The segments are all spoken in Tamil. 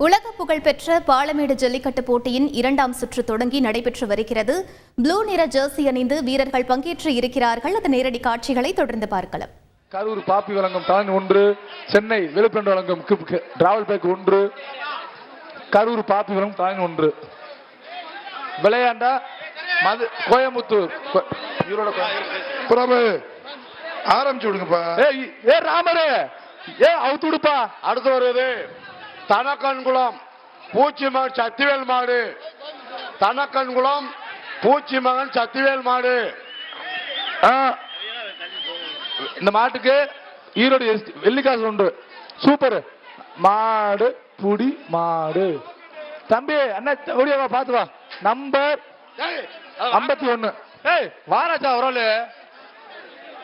உலக புகழ்பெற்ற பாலமேடு ஜல்லிக்கட்டு போட்டியின் இரண்டாம் சுற்று தொடங்கி நடைபெற்று வருகிறது. ப்ளூ நிற ஜெர்சி அணிந்து வீரர்கள் பங்கேற்று இருக்கிறார்கள். அது நேரடி காட்சிகளை தொடர்ந்து பார்க்கலாம். கரூர் பாப்பி வழங்கும் டான் 1, சென்னை விழுப்புரம் வழங்கும் டிராவல் பேக் 1, கரூர் பாப்பி வழங்கும் டான் 1. விளையாண்டா கோயம்புத்தூர் பிரபு ஆரம்பிச்சு விடுங்கப்பா. ஏ ராமரே, ஏ அவுத்துடுப்பா. அடுத்து வருவது தனக்கன்குளம் பூச்சி மகன் சத்திவேல் மாடு. தனக்கன்குளம் பூச்சி மகன் சத்திவேல் மாடு. இந்த மாட்டுக்கு ஈரோடு வெள்ளிக்காசு 1. சூப்பர் மாடு, புடி மாடு. தம்பி அண்ணா ஓடியாவா, பாத்து வா. நம்பர் 51. ஏய் வாராச்சா ஒரு ஆளு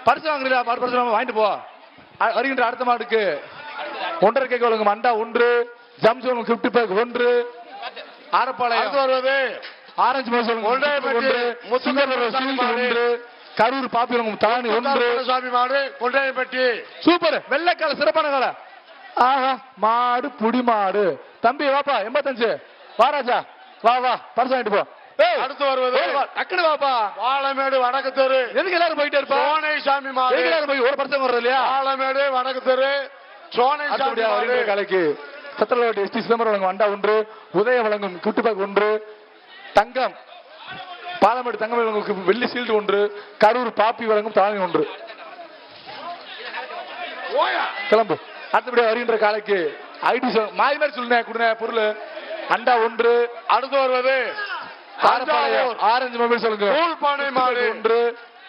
பரிசு வாங்குறீங்களா? மாடு பரிசு வாங்கிட்டு போ. வருகின்ற அடுத்த மாட்டுக்கு 1.5 கேக் வழங்கும் அண்டா 1, ஜம்சன் கிஃப்ட் பேக் 1, ஆரப்பாளையம். அடுத்து வருவது ஆரஞ்சு மோசம் 1, கரூர் பாப்பி வழங்கும் தானி 1, சுவாமி மாடு கொண்டையப்பட்டி. சூப்பர் வெள்ளைக்கால சிறப்பான கால. ஆஹா மாடு புடி மாடு. தம்பி வாப்பா 85 வாராஜா, வா வா பரிசு வாங்கிட்டு போ. அடுத்து வருவது டக்குனு வாப்பா. பாலமேடு வடக்கு தெரு. எதுக்கு எல்லாரும் போயிட்டே இருப்பா? சோனை சாமி மாடு. எல்லாரும் போய் ஒரு பரிசு வர்றது இல்லையா? பாலமேடு வடக்கு தெரு சோனை சாமி மாடு. கலைக்கு சத்திரவாடி எஸ்டி சிதம்பரம் வழங்கும் அண்டா 1, உதய வழங்கும் கிஃப்ட் பேக் 1, தங்கம் பாலமேடு தங்கம் வழங்கும் வெள்ளி சீல்டு 1, கரூர் பாப்பி வழங்கும் தானி 1. கிளம்பு. அடுத்தபடியா வருகின்ற காலைக்கு ஐடி மாறி மாதிரி சொல்லுங்க கொடுங்க பொருள். அண்டா 1. அடுத்து வருவது ஆரஞ்சு மொபைல் சொல்லுங்க பானை மாடு 1,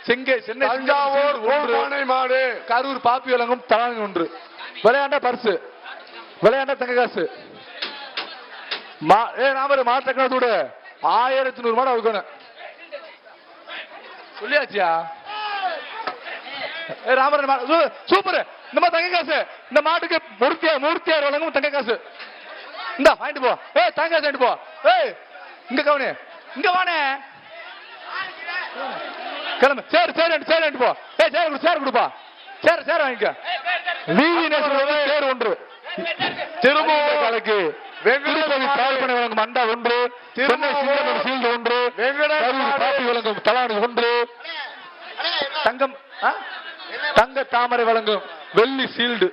சென்னை தஞ்சாவூர் பானை மாடு. கரூர் பாப்பி வழங்கும் தானி 1. விளையாண்டா பரிசு, விளையாண்டா தங்க காசு. நாம மாற்றக்கூட 1100 மாடு அவுக்கணும் சொல்லியாச்சியா? ராமர் சூப்பர். இந்த மாதிரி தங்க காசு இந்த மாட்டுக்கு மூர்த்தியார் வழங்கும் தங்க காசு. இந்த வாங்கிட்டு போ. தங்க காசு வாங்கிட்டு போ. இங்க கவனி, இங்க வானே கிளம்பு. சரி சரி சரி போ. சேர் கொடுப்பா. சேர் வாங்கிக்க. சேர் 1 திரும்பவும் கலைக்கு வெங்கடேஸ்வரி வழங்கும் அண்டா 1, சென்னை சீல்டு 1, பாப்பி வழங்கும் தலானி 1, தங்கம் தங்க தாமரை வழங்கும் வெள்ளி சீல்டு.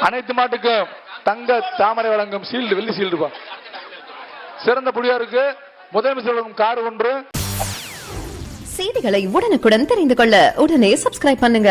அனைத்து மாட்டுக்கும் தங்க தாமரை வழங்கும் சீல்டு வெள்ளி சீல்டு. சிறந்த புலியாருக்கு முதலமைச்சர் வழங்கும் கார் 1. செய்திகளை உடனுக்குடன் தெரிந்து கொள்ள உடனே சப்ஸ்கிரைப் பண்ணுங்க.